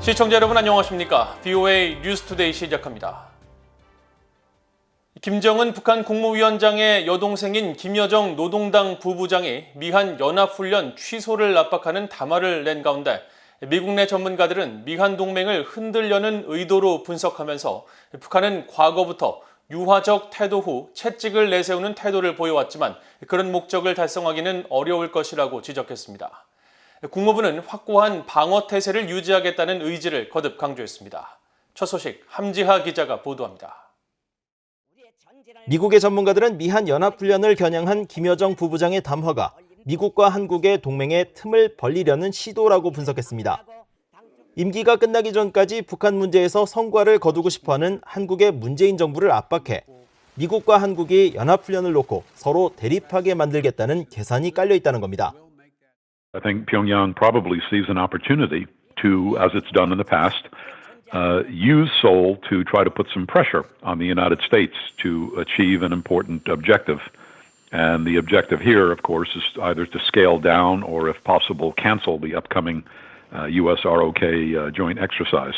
시청자 여러분 안녕하십니까? VOA 뉴스투데이 시작합니다. 김정은 북한 국무위원장의 여동생인 김여정 노동당 부부장이 미한 연합훈련 취소를 압박하는 담화를 낸 가운데 미국 내 전문가들은 미한 동맹을 흔들려는 의도로 분석하면서 북한은 과거부터 유화적 태도 후 채찍을 내세우는 태도를 보여왔지만 그런 목적을 달성하기는 어려울 것이라고 지적했습니다. 국무부는 확고한 방어 태세를 유지하겠다는 의지를 거듭 강조했습니다. 첫 소식 함지하 기자가 보도합니다. 미국의 전문가들은 미한 연합훈련을 겨냥한 김여정 부부장의 담화가 미국과 한국의 동맹의 틈을 벌리려는 시도라고 분석했습니다. 임기가 끝나기 전까지 북한 문제에서 성과를 거두고 싶어하는 한국의 문재인 정부를 압박해 미국과 한국이 연합훈련을 놓고 서로 대립하게 만들겠다는 계산이 깔려 있다는 겁니다. I think Pyongyang probably sees an opportunity to, as it's done in the past, use Seoul to try to put some pressure on the United States to achieve an important objective. And the objective here, of course, is either to scale down or, if possible, cancel the upcoming US-ROK joint exercise.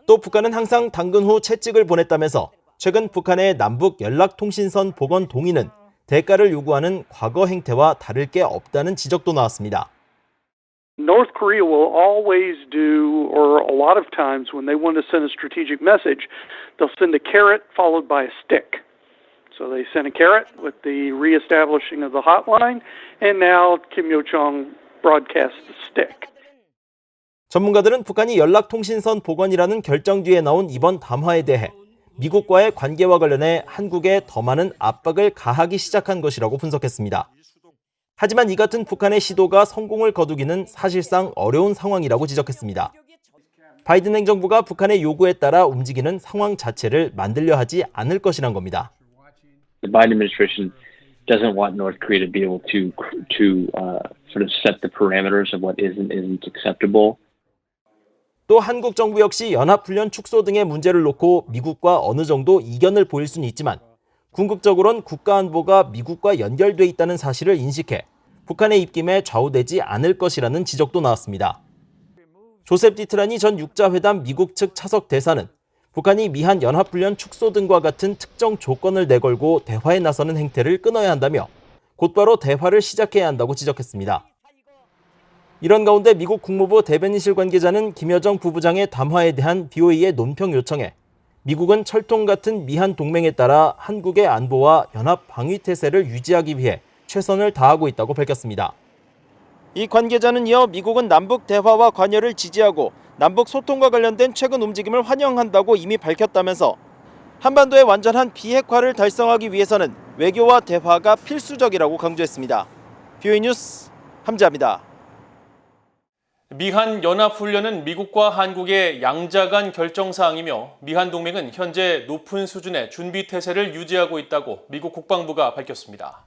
또 북한은 항상 당근 후 채찍을 보냈다면서 최근 북한의 남북 연락통신선 복원 동의는 대가를 요구하는 과거 행태와 다를 게 없다는 지적도 나왔습니다. North Korea will always do, or a lot of times when they want to send a strategic message, they'll send a carrot followed by a stick. So they sent a carrot with the reestablishing of the hotline, and now Kim Yo-jong broadcasts the stick. 전문가들은 북한이 연락통신선 복원이라는 결정 뒤에 나온 이번 담화에 대해 미국과의 관계와 관련해 한국에 더 많은 압박을 가하기 시작한 것이라고 분석했습니다. 하지만 이 같은 북한의 시도가 성공을 거두기는 사실상 어려운 상황이라고 지적했습니다. 바이든 행정부가 북한의 요구에 따라 움직이는 상황 자체를 만들려 하지 않을 것이란 겁니다. The Biden administration doesn't want North Korea to be able to sort of set the parameters of what is and isn't acceptable. 또 한국 정부 역시 연합훈련 축소 등의 문제를 놓고 미국과 어느 정도 이견을 보일 수는 있지만 궁극적으로는 국가안보가 미국과 연결돼 있다는 사실을 인식해 북한의 입김에 좌우되지 않을 것이라는 지적도 나왔습니다. 조셉 디트라니 전 육자회담 미국 측 차석 대사는 북한이 미한 연합훈련 축소 등과 같은 특정 조건을 내걸고 대화에 나서는 행태를 끊어야 한다며 곧바로 대화를 시작해야 한다고 지적했습니다. 이런 가운데 미국 국무부 대변인실 관계자는 김여정 부부장의 담화에 대한 BOA의 논평 요청에 미국은 철통 같은 미한 동맹에 따라 한국의 안보와 연합 방위 태세를 유지하기 위해 최선을 다하고 있다고 밝혔습니다. 이 관계자는 이어 미국은 남북 대화와 관여를 지지하고 남북 소통과 관련된 최근 움직임을 환영한다고 이미 밝혔다면서 한반도의 완전한 비핵화를 달성하기 위해서는 외교와 대화가 필수적이라고 강조했습니다. BOA 뉴스 함지하입니다. 미한 연합훈련은 미국과 한국의 양자 간 결정사항이며 미한 동맹은 현재 높은 수준의 준비 태세를 유지하고 있다고 미국 국방부가 밝혔습니다.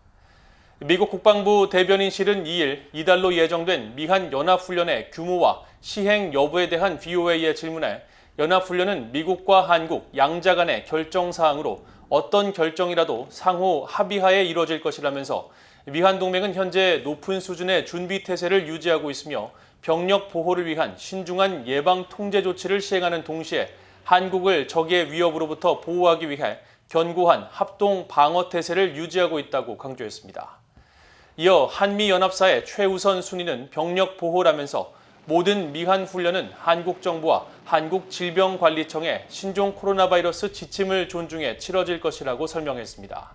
미국 국방부 대변인실은 2일 이달로 예정된 미한 연합훈련의 규모와 시행 여부에 대한 VOA의 질문에 연합훈련은 미국과 한국 양자 간의 결정사항으로 어떤 결정이라도 상호 합의하에 이루어질 것이라면서 미한 동맹은 현재 높은 수준의 준비 태세를 유지하고 있으며 병력 보호를 위한 신중한 예방 통제 조치를 시행하는 동시에 한국을 적의 위협으로부터 보호하기 위해 견고한 합동 방어 태세를 유지하고 있다고 강조했습니다. 이어 한미연합사의 최우선 순위는 병력 보호라면서 모든 미한 훈련은 한국 정부와 한국질병관리청의 신종 코로나 바이러스 지침을 존중해 치러질 것이라고 설명했습니다.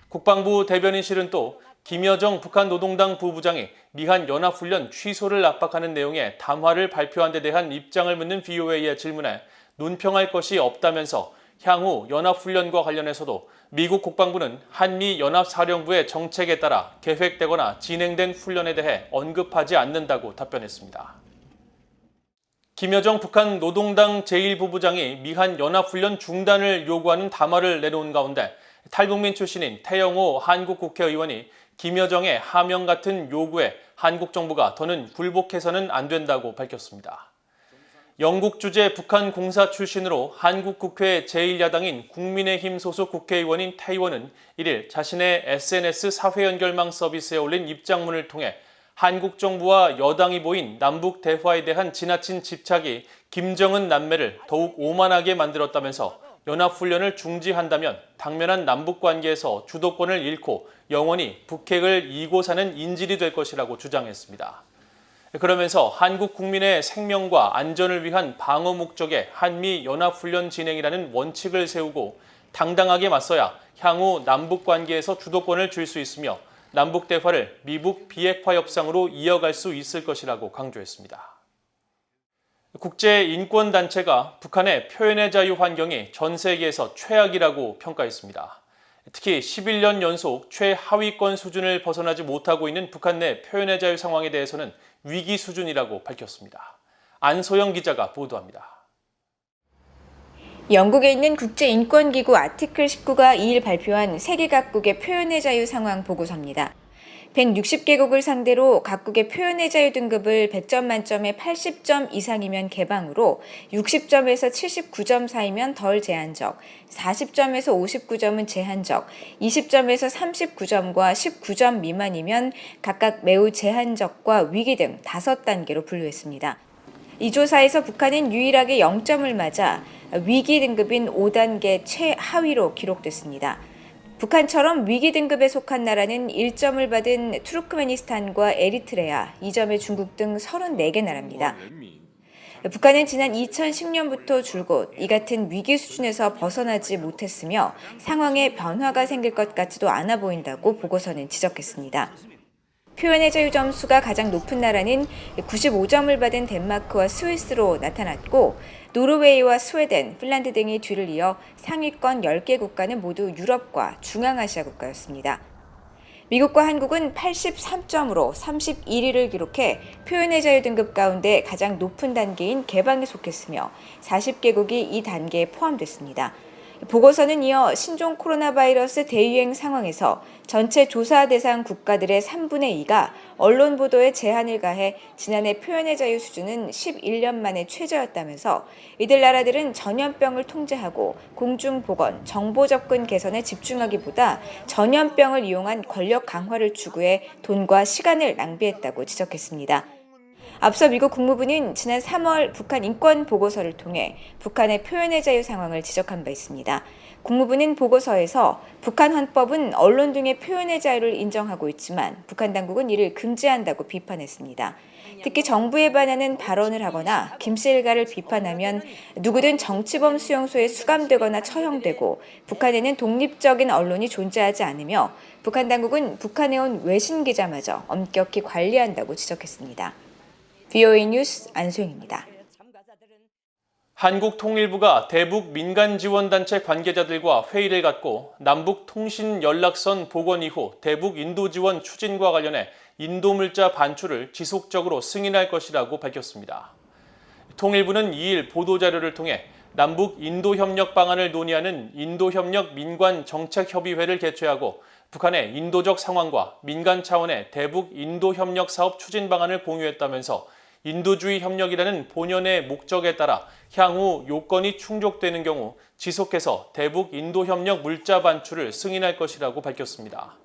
국방부 대변인실은 또 김여정 북한 노동당 부부장이 미한 연합훈련 취소를 압박하는 내용의 담화를 발표한 데 대한 입장을 묻는 VOA의 질문에 논평할 것이 없다면서 향후 연합훈련과 관련해서도 미국 국방부는 한미연합사령부의 정책에 따라 계획되거나 진행된 훈련에 대해 언급하지 않는다고 답변했습니다. 김여정 북한 노동당 제1부부장이 미한 연합훈련 중단을 요구하는 담화를 내놓은 가운데 탈북민 출신인 태영호 한국 국회의원이 김여정의 하명 같은 요구에 한국 정부가 더는 굴복해서는 안 된다고 밝혔습니다. 영국 주재 북한 공사 출신으로 한국 국회 제1야당인 국민의힘 소속 국회의원인 태 의원은 1일 자신의 SNS 사회연결망 서비스에 올린 입장문을 통해 한국 정부와 여당이 보인 남북 대화에 대한 지나친 집착이 김정은 남매를 더욱 오만하게 만들었다면서 연합훈련을 중지한다면 당면한 남북관계에서 주도권을 잃고 영원히 북핵을 이고 사는 인질이 될 것이라고 주장했습니다. 그러면서 한국 국민의 생명과 안전을 위한 방어 목적의 한미 연합훈련 진행이라는 원칙을 세우고 당당하게 맞서야 향후 남북관계에서 주도권을 줄 수 있으며 남북 대화를 미북 비핵화 협상으로 이어갈 수 있을 것이라고 강조했습니다. 국제인권단체가 북한의 표현의 자유 환경이 전 세계에서 최악이라고 평가했습니다. 특히 11년 연속 최하위권 수준을 벗어나지 못하고 있는 북한 내 표현의 자유 상황에 대해서는 위기 수준이라고 밝혔습니다. 안소영 기자가 보도합니다. 영국에 있는 국제인권기구 아티클 19가 2일 발표한 세계 각국의 표현의 자유 상황 보고서입니다. 160개국을 상대로 각국의 표현의 자유 등급을 100점 만점에 80점 이상이면 개방으로 60점에서 79점 사이면 덜 제한적, 40점에서 59점은 제한적, 20점에서 39점과 19점 미만이면 각각 매우 제한적과 위기 등 5단계로 분류했습니다. 이 조사에서 북한은 유일하게 0점을 맞아 위기 등급인 5단계 최하위로 기록됐습니다. 북한처럼 위기 등급에 속한 나라는 1점을 받은 투르크메니스탄과 에리트레아, 2점의 중국 등 34개 나라입니다. 북한은 지난 2010년부터 줄곧 이 같은 위기 수준에서 벗어나지 못했으며 상황에 변화가 생길 것 같지도 않아 보인다고 보고서는 지적했습니다. 표현의 자유 점수가 가장 높은 나라는 95점을 받은 덴마크와 스위스로 나타났고 노르웨이와 스웨덴, 핀란드 등이 뒤를 이어 상위권 10개 국가는 모두 유럽과 중앙아시아 국가였습니다. 미국과 한국은 83점으로 31위를 기록해 표현의 자유 등급 가운데 가장 높은 단계인 개방에 속했으며 40개국이 이 단계에 포함됐습니다. 보고서는 이어 신종 코로나 바이러스 대유행 상황에서 전체 조사 대상 국가들의 3분의 2가 언론 보도에 제한을 가해 지난해 표현의 자유 수준은 11년 만에 최저였다면서 이들 나라들은 전염병을 통제하고 공중보건, 정보 접근 개선에 집중하기보다 전염병을 이용한 권력 강화를 추구해 돈과 시간을 낭비했다고 지적했습니다. 앞서 미국 국무부는 지난 3월 북한 인권 보고서를 통해 북한의 표현의 자유 상황을 지적한 바 있습니다. 국무부는 보고서에서 북한 헌법은 언론 등의 표현의 자유를 인정하고 있지만 북한 당국은 이를 금지한다고 비판했습니다. 특히 정부에 반하는 발언을 하거나 김씨 일가를 비판하면 누구든 정치범 수용소에 수감되거나 처형되고 북한에는 독립적인 언론이 존재하지 않으며 북한 당국은 북한에 온 외신 기자마저 엄격히 관리한다고 지적했습니다. VOA 뉴스 안소영입니다. 한국통일부가 대북 민간지원단체 관계자들과 회의를 갖고 남북통신연락선 복원 이후 대북 인도지원 추진과 관련해 인도물자 반출을 지속적으로 승인할 것이라고 밝혔습니다. 통일부는 2일 보도자료를 통해 남북 인도협력 방안을 논의하는 인도협력 민관정책협의회를 개최하고 북한의 인도적 상황과 민간 차원의 대북 인도협력 사업 추진 방안을 공유했다면서 인도주의 협력이라는 본연의 목적에 따라 향후 요건이 충족되는 경우 지속해서 대북 인도협력 물자 반출을 승인할 것이라고 밝혔습니다.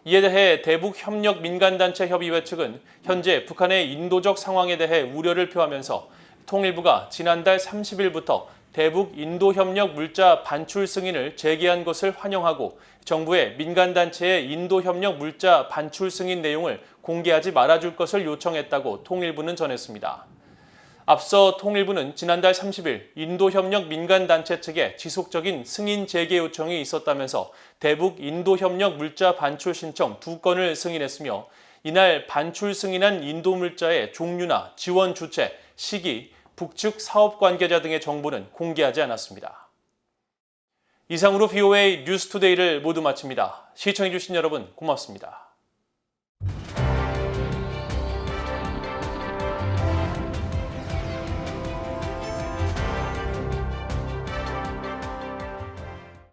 이에 대해 대북협력 민간단체 협의회 측은 현재 북한의 인도적 상황에 대해 우려를 표하면서 통일부가 지난달 30일부터 대북 인도협력 물자 반출 승인을 제기한 것을 환영하고 정부의 민간단체의 인도협력 물자 반출 승인 내용을 공개하지 말아줄 것을 요청했다고 통일부는 전했습니다. 앞서 통일부는 지난달 30일 인도협력 민간단체 측에 지속적인 승인 재개 요청이 있었다면서 대북 인도협력 물자 반출 신청 2건을 승인했으며 이날 반출 승인한 인도 물자의 종류나 지원 주체, 시기, 북측 사업 관계자 등의 정보는 공개하지 않았습니다. 이상으로 VOA 뉴스투데이를 모두 마칩니다. 시청해주신 여러분 고맙습니다.